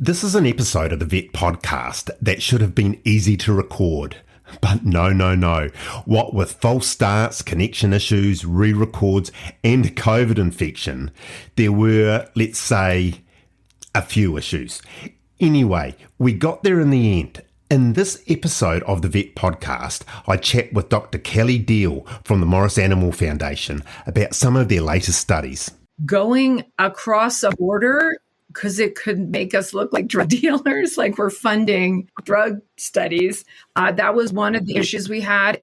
This is an episode of the Vet Podcast that should have been easy to record. But no. What with false starts, connection issues, re-records, and COVID infection, there were, let's say, a few issues. Anyway, we got there in the end. In this episode of the Vet Podcast, I chat with Dr Kelly Diehl from the Morris Animal Foundation about some of their latest studies. Going across a border, because it could make us look like drug dealers, like we're funding drug studies. That was one of the issues we had.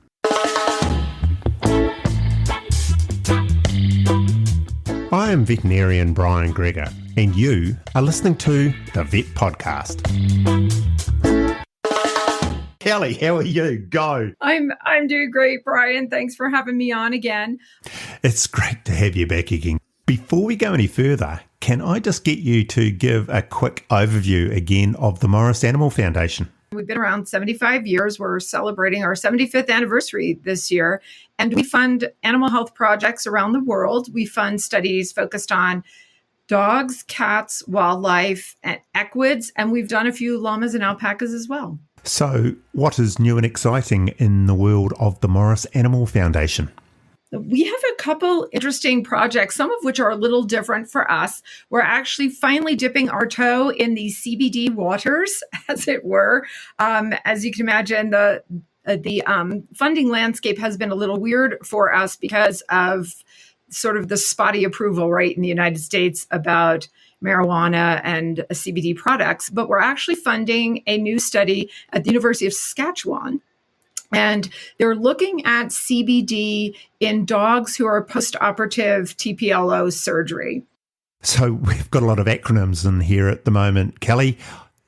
I am veterinarian Brian Greger, and you are listening to the Vet Podcast. Kelly, how are you? Go. I'm doing great, Brian. Thanks for having me on again. It's great to have you back again. Before we go any further, can I just get you to give a quick overview again of the Morris Animal Foundation? We've been around 75 years. We're celebrating our 75th anniversary this year, and we fund animal health projects around the world. We fund studies focused on dogs, cats, wildlife, and equids, and we've done a few llamas and alpacas as well. So, what is new and exciting in the world of the Morris Animal Foundation? We have a couple interesting projects, some of which are a little different for us. We're actually finally dipping our toe in the CBD waters, as it were. As you can imagine, the funding landscape has been a little weird for us because of sort of the spotty approval, right, in the United States about marijuana and CBD products. But we're actually funding a new study at the University of Saskatchewan. And they're looking at CBD in dogs who are post-operative TPLO surgery. So we've got a lot of acronyms in here at the moment. Kelly,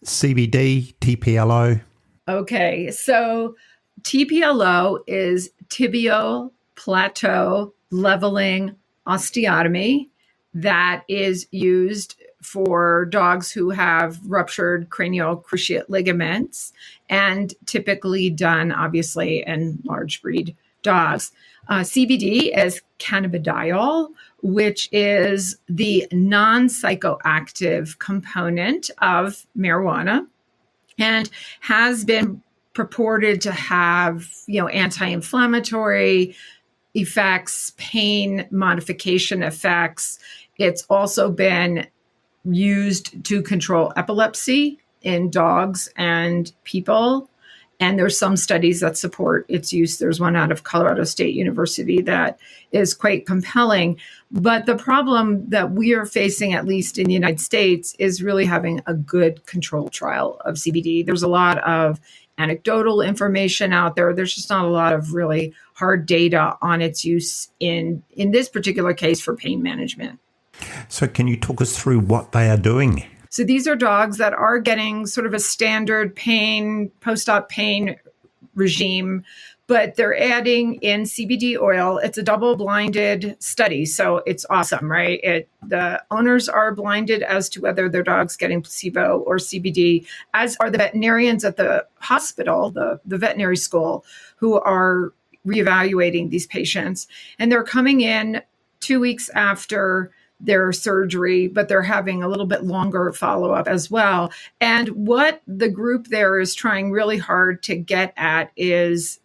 CBD, TPLO. Okay, so TPLO is tibial plateau leveling osteotomy that is used for dogs who have ruptured cranial cruciate ligaments and typically done, obviously, in large breed dogs. CBD is cannabidiol, which is the non-psychoactive component of marijuana and has been purported to have, anti-inflammatory effects, pain modification effects. It's also been used to control epilepsy in dogs and people. And there's some studies that support its use. There's one out of Colorado State University that is quite compelling. But the problem that we are facing, at least in the United States, is really having a good control trial of CBD. There's a lot of anecdotal information out there. There's just not a lot of really hard data on its use in this particular case for pain management. So can you talk us through what they are doing? So these are dogs that are getting sort of a standard pain, post-op pain regime, but they're adding in CBD oil. It's a double-blinded study, so it's awesome, right? The owners are blinded as to whether their dog's getting placebo or CBD, as are the veterinarians at the hospital, the veterinary school, who are reevaluating these patients. And they're coming in 2 weeks after their surgery, but they're having a little bit longer follow-up as well. And what the group there is trying really hard to get at is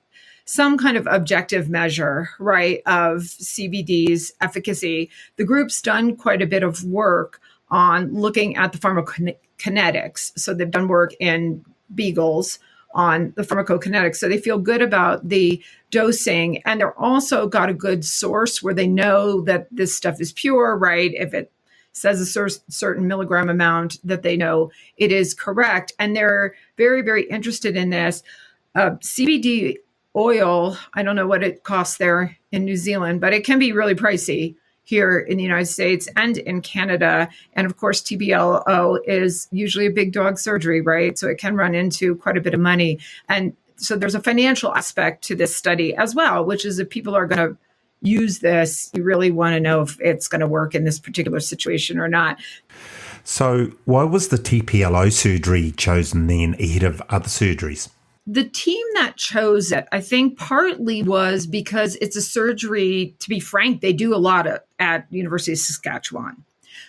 some kind of objective measure, right, of CBD's efficacy. The group's done quite a bit of work on looking at the pharmacokinetics. So they've done work in beagles on the pharmacokinetics. So they feel good about the dosing. And they're also got a good source where they know that this stuff is pure, right? If it says a certain milligram amount, that they know it is correct. And they're very, very interested in this. CBD oil, I don't know what it costs there in New Zealand, but it can be really pricey here in the United States and in Canada. And of course, TPLO is usually a big dog surgery, right? So it can run into quite a bit of money. And so there's a financial aspect to this study as well, which is if people are going to use this, you really want to know if it's going to work in this particular situation or not. So why was the TPLO surgery chosen then ahead of other surgeries? The team that chose it, I think partly was because it's a surgery, to be frank, they do a lot at University of Saskatchewan.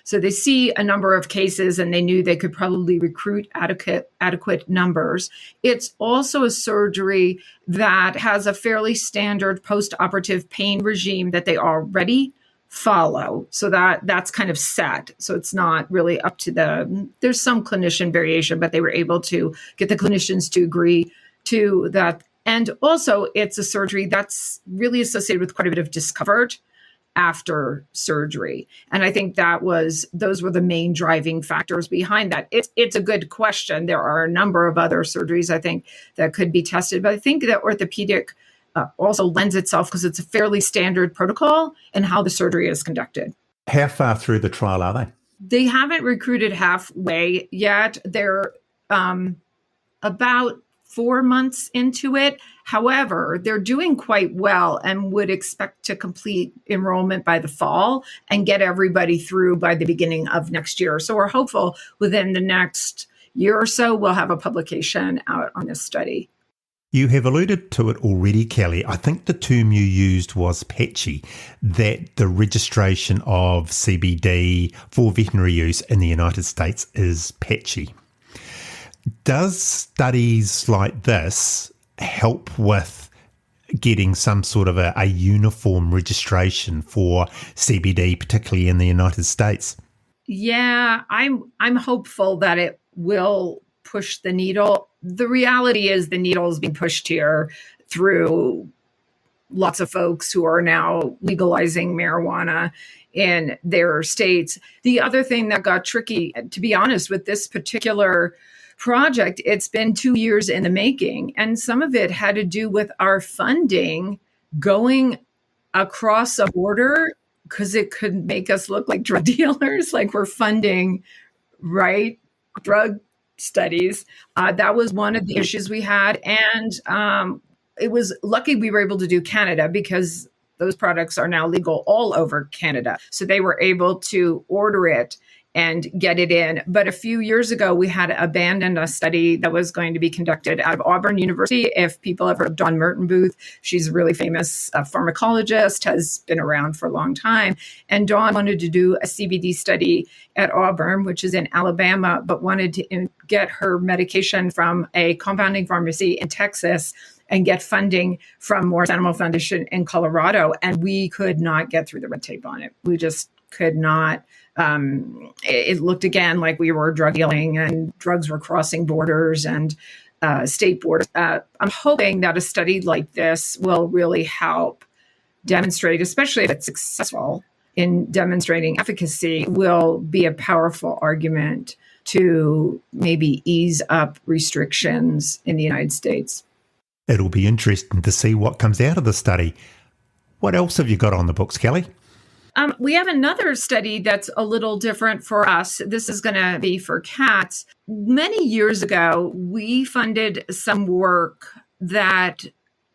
So they see a number of cases and they knew they could probably recruit adequate numbers. It's also a surgery that has a fairly standard post-operative pain regime that they already follow. So that's kind of set. So it's not really up to there's some clinician variation, but they were able to get the clinicians to agree to that. And also it's a surgery that's really associated with quite a bit of discomfort after surgery. And I think those were the main driving factors behind that. It's a good question. There are a number of other surgeries, I think, that could be tested, but I think that orthopedic also lends itself because it's a fairly standard protocol in how the surgery is conducted. How far through the trial are they? They haven't recruited halfway yet. They're about 4 months into it. However, they're doing quite well and would expect to complete enrollment by the fall and get everybody through by the beginning of next year. So we're hopeful within the next year or so, we'll have a publication out on this study. You have alluded to it already, Kelly. I think the term you used was patchy, that the registration of CBD for veterinary use in the United States is patchy. Does studies like this help with getting some sort of a uniform registration for CBD, particularly in the United States? Yeah, I'm hopeful that it will push the needle. The reality is the needle is being pushed here through lots of folks who are now legalizing marijuana in their states. The other thing that got tricky, to be honest, with this particular project, it's been 2 years in the making. And some of it had to do with our funding going across a border because it could make us look like drug dealers, like we're funding, right, drug studies. That was one of the issues we had. And it was lucky we were able to do Canada because those products are now legal all over Canada. So they were able to order it and get it in. But a few years ago, we had abandoned a study that was going to be conducted out of Auburn University. If people have heard of Dawn Merton-Booth, she's a really famous pharmacologist, has been around for a long time. And Dawn wanted to do a CBD study at Auburn, which is in Alabama, but wanted to get her medication from a compounding pharmacy in Texas and get funding from Morris Animal Foundation in Colorado. And we could not get through the red tape on it. We just could not. It looked again like we were drug dealing and drugs were crossing borders and state borders. I'm hoping that a study like this will really help demonstrate, especially if it's successful in demonstrating efficacy, will be a powerful argument to maybe ease up restrictions in the United States. It'll be interesting to see what comes out of the study. What else have you got on the books, Kelly? We have another study that's a little different for us. This is going to be for cats. Many years ago, we funded some work that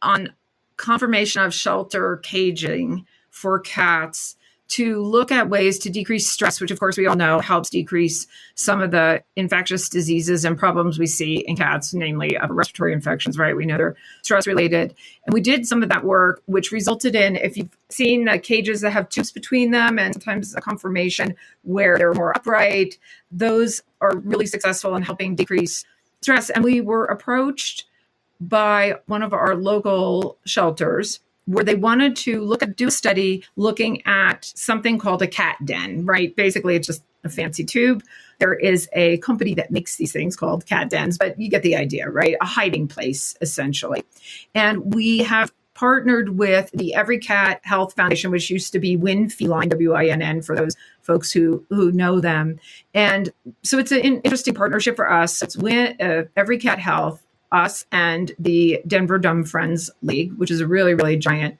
on conformation of shelter caging for cats to look at ways to decrease stress, which of course we all know helps decrease some of the infectious diseases and problems we see in cats, namely respiratory infections, right? We know they're stress related. And we did some of that work, which resulted in, if you've seen the cages that have tubes between them and sometimes a conformation where they're more upright, those are really successful in helping decrease stress. And we were approached by one of our local shelters where they wanted to do a study looking at something called a cat den, right? Basically, it's just a fancy tube. There is a company that makes these things called cat dens, but you get the idea, right? A hiding place, essentially. And we have partnered with the Every Cat Health Foundation, which used to be Winn Feline, WINN, for those folks who know them. And so it's an interesting partnership for us. It's Every Cat Health, us, and the Denver Dumb Friends League, which is a really, really giant,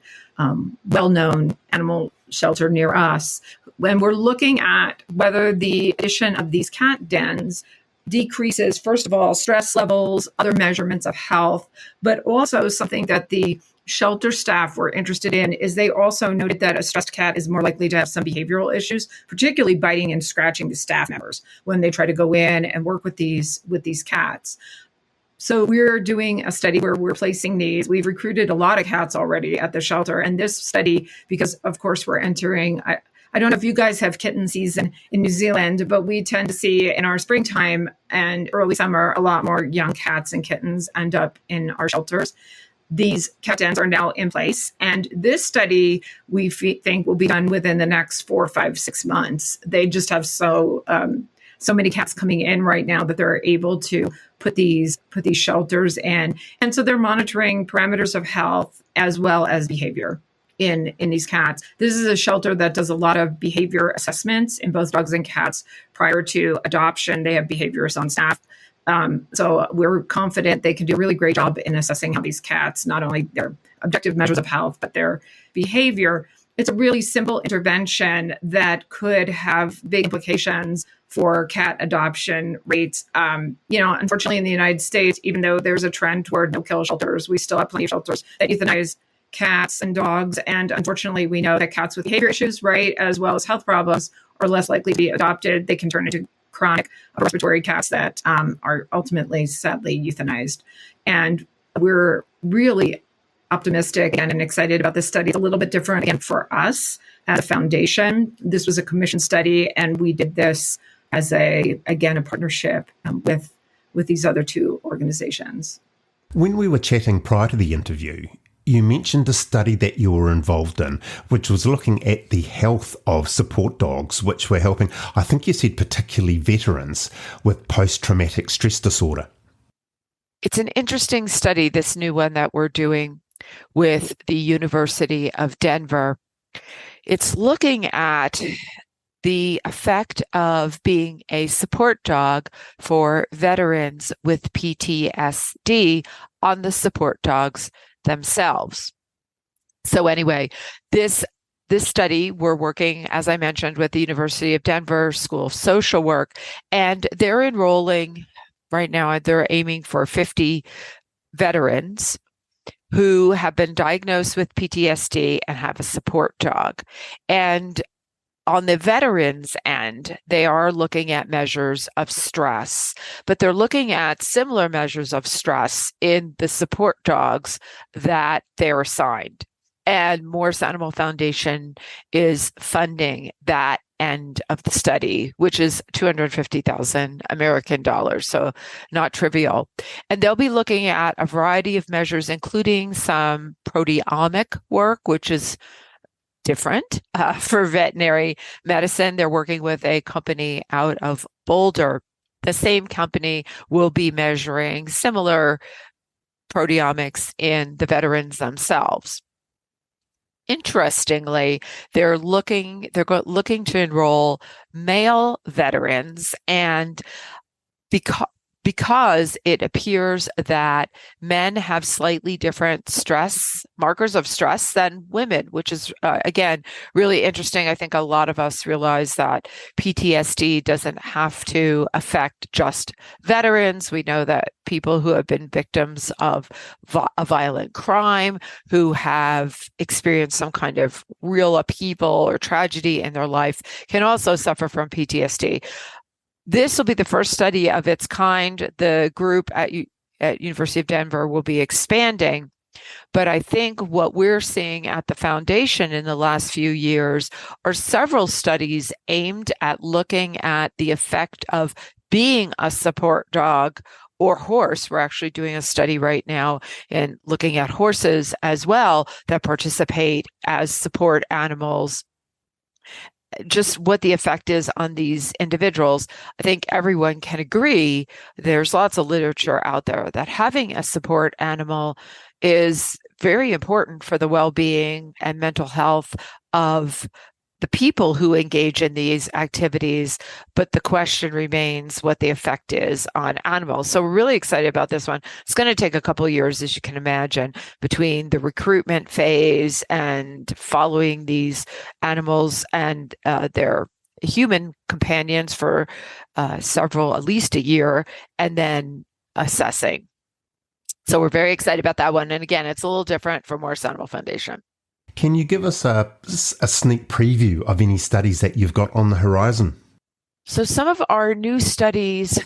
well-known animal shelter near us. When we're looking at whether the addition of these cat dens decreases, first of all, stress levels, other measurements of health, but also something that the shelter staff were interested in is they also noted that a stressed cat is more likely to have some behavioral issues, particularly biting and scratching the staff members when they try to go in and work with these cats. So we're doing a study where we're placing these. We've recruited a lot of cats already at the shelter. And this study, because of course we're entering, I don't know if you guys have kitten season in New Zealand, but we tend to see in our springtime and early summer a lot more young cats and kittens end up in our shelters. These cat dens are now in place, and this study we think will be done within the next 4, 5, 6 months. They just have so many cats coming in right now that they're able to put these shelters in, and so they're monitoring parameters of health as well as behavior in these cats. This is a shelter that does a lot of behavior assessments in both dogs and cats prior to adoption. They have behaviorists on staff. So we're confident they can do a really great job in assessing how these cats, not only their objective measures of health, but their behavior. It's a really simple intervention that could have big implications for cat adoption rates. Unfortunately, in the United States, even though there's a trend toward no-kill shelters, we still have plenty of shelters that euthanize cats and dogs. And unfortunately, we know that cats with behavior issues, right, as well as health problems, are less likely to be adopted. They can turn into chronic respiratory cats that are ultimately, sadly, euthanized. And we're really optimistic and excited about this study. It's a little bit different, again, for us as a foundation. This was a commission study, and we did this as a partnership with these other two organizations. When we were chatting prior to the interview, you mentioned a study that you were involved in, which was looking at the health of support dogs, which were helping, I think you said particularly veterans with post-traumatic stress disorder. It's an interesting study, this new one that we're doing with the University of Denver. It's looking at the effect of being a support dog for veterans with PTSD on the support dogs themselves. So anyway, this study, we're working, as I mentioned, with the University of Denver School of Social Work, and they're enrolling right now, they're aiming for 50 veterans who have been diagnosed with PTSD and have a support dog. And on the veterans end, they are looking at measures of stress, but they're looking at similar measures of stress in the support dogs that they're assigned. And Morris Animal Foundation is funding that end of the study, which is 250,000 American dollars, so not trivial. And they'll be looking at a variety of measures, including some proteomic work, which is different for veterinary medicine. They're working with a company out of Boulder. The same company will be measuring similar proteomics in the veterans themselves. Interestingly, they're looking to enroll male veterans, and because it appears that men have slightly different markers of stress than women, which is, again, really interesting. I think a lot of us realize that PTSD doesn't have to affect just veterans. We know that people who have been victims of a violent crime, who have experienced some kind of real upheaval or tragedy in their life, can also suffer from PTSD. This will be the first study of its kind. The group at University of Denver will be expanding. But I think what we're seeing at the foundation in the last few years are several studies aimed at looking at the effect of being a support dog or horse. We're actually doing a study right now and looking at horses as well that participate as support animals. Just what the effect is on these individuals. I think everyone can agree, there's lots of literature out there that having a support animal is very important for the well-being and mental health of the people who engage in these activities, but the question remains what the effect is on animals. So we're really excited about this one. It's going to take a couple of years, as you can imagine, between the recruitment phase and following these animals and their human companions for at least a year, and then assessing. So we're very excited about that one. And again, it's a little different from Morris Animal Foundation. Can you give us a sneak preview of any studies that you've got on the horizon? So some of our new studies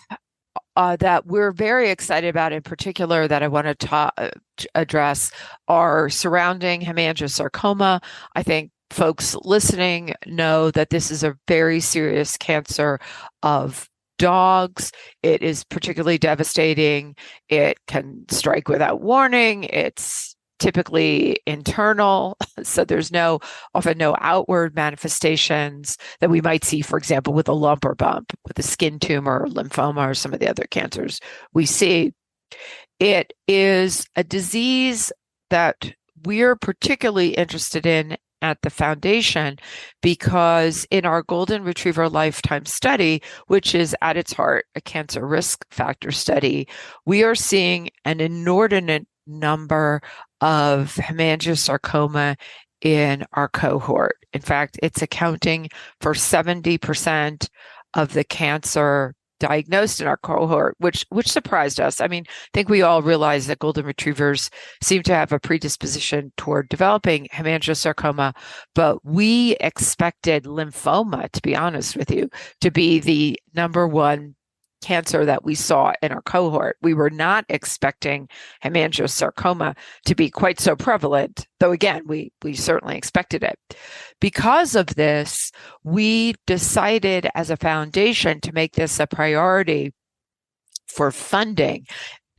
that we're very excited about, in particular, that I want to address, are surrounding haemangiosarcoma. I think folks listening know that this is a very serious cancer of dogs. It is particularly devastating. It can strike without warning. It's typically internal, so there's often no outward manifestations that we might see, for example, with a lump or bump, with a skin tumor, or lymphoma, or some of the other cancers we see. It is a disease that we're particularly interested in at the foundation because in our Golden Retriever Lifetime Study, which is at its heart a cancer risk factor study, we are seeing an inordinate number of haemangiosarcoma in our cohort. In fact, it's accounting for 70% of the cancer diagnosed in our cohort, which surprised us. I mean, I think we all realize that golden retrievers seem to have a predisposition toward developing haemangiosarcoma, but we expected lymphoma, to be honest with you, to be the number one cancer that we saw in our cohort. We were not expecting haemangiosarcoma to be quite so prevalent, though again, we certainly expected it. Because of this, we decided as a foundation to make this a priority for funding.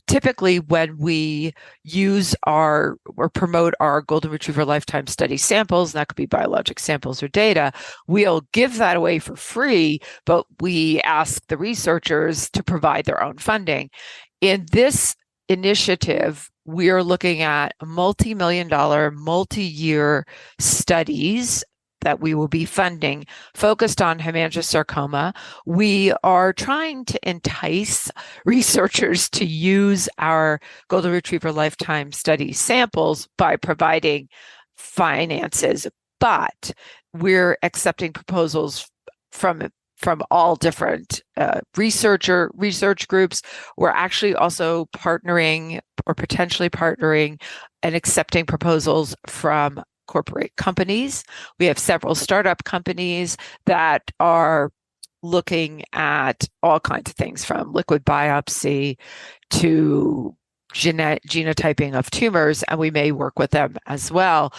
Typically, when we use or promote our Golden Retriever Lifetime Study samples, and that could be biologic samples or data, we'll give that away for free, but we ask the researchers to provide their own funding. In this initiative, we are looking at multi-million-dollar, multi-year studies that we will be funding focused on haemangiosarcoma. We are trying to entice researchers to use our Golden Retriever Lifetime Study samples by providing finances, but we're accepting proposals from all different research groups. We're actually also partnering or potentially partnering and accepting proposals from corporate companies. We have several startup companies that are looking at all kinds of things from liquid biopsy to genotyping of tumors, and we may work with them as well.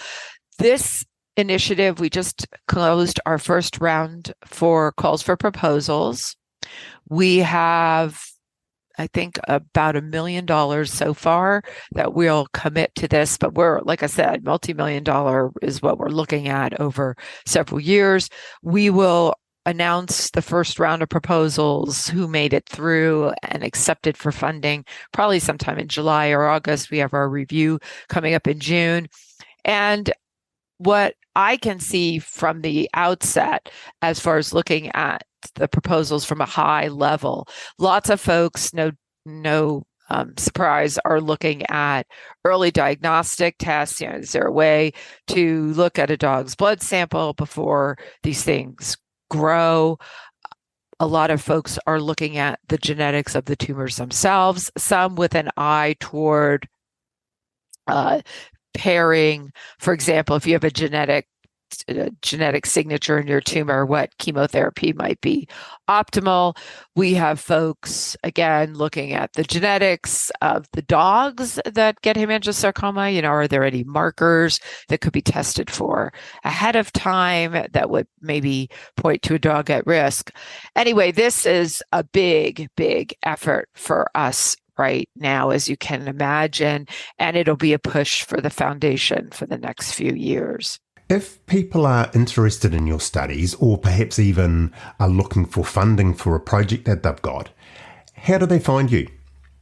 This initiative, we just closed our first round for calls for proposals. We have, I think, about $1 million so far that we'll commit to this, but we're, like I said, multi-million-dollar is what we're looking at over several years. We will announce the first round of proposals, who made it through and accepted for funding, probably sometime in July or August. We have our review coming up in June. And what I can see from the outset, as far as looking at the proposals from a high level, lots of folks, no surprise, are looking at early diagnostic tests. Is there a way to look at a dog's blood sample before these things grow? A lot of folks are looking at the genetics of the tumors themselves, some with an eye toward pairing, for example, if you have a genetic signature in your tumor, what chemotherapy might be optimal. We have folks, again, looking at the genetics of the dogs that get haemangiosarcoma. Are there any markers that could be tested for ahead of time that would maybe point to a dog at risk? Anyway, this is a big, big effort for us right now, as you can imagine, and it'll be a push for the foundation for the next few years. If people are interested in your studies, or perhaps even are looking for funding for a project that they've got, how do they find you?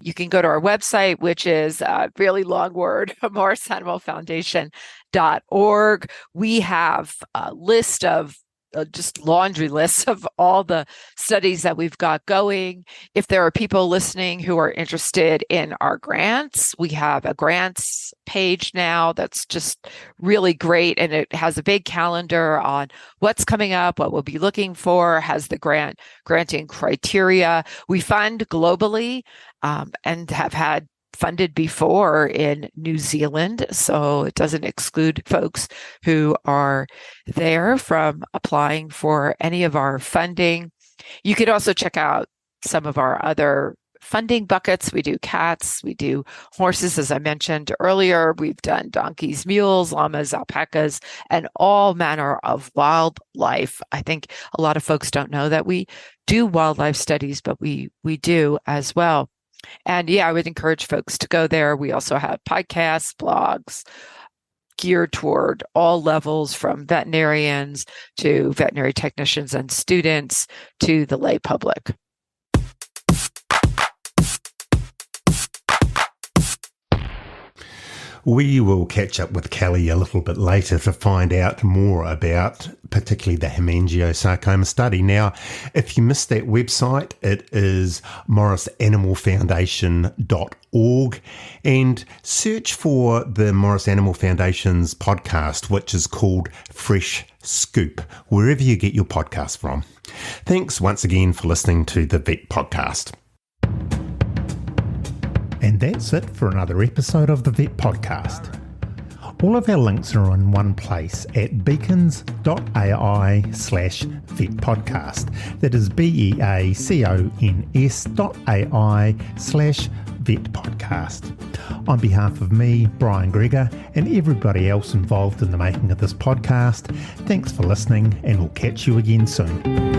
You can go to our website, which is a really long word, morrisanimalfoundation.org. We have a list of just laundry lists of all the studies that we've got going. If there are people listening who are interested in our grants, we have a grants page now that's just really great. And it has a big calendar on what's coming up, what we'll be looking for, has the granting criteria. We fund globally and have had funded before in New Zealand, so it doesn't exclude folks who are there from applying for any of our funding. You could also check out some of our other funding buckets. We do cats, we do horses, as I mentioned earlier. We've done donkeys, mules, llamas, alpacas, and all manner of wildlife. I think a lot of folks don't know that we do wildlife studies, but we do as well. And yeah, I would encourage folks to go there. We also have podcasts, blogs, geared toward all levels, from veterinarians to veterinary technicians and students to the lay public. We will catch up with Kelly a little bit later to find out more about particularly the haemangiosarcoma study. Now, if you missed that website, it is morrisanimalfoundation.org, and search for the Morris Animal Foundation's podcast, which is called Fresh Scoop, wherever you get your podcast from. Thanks once again for listening to the Vet Podcast. And that's it for another episode of the Vet Podcast. All of our links are in one place at beacons.ai/vetpodcast. That is beacons.ai/vetpodcast. On behalf of me, Brian Gregor, and everybody else involved in the making of this podcast, thanks for listening, and we'll catch you again soon.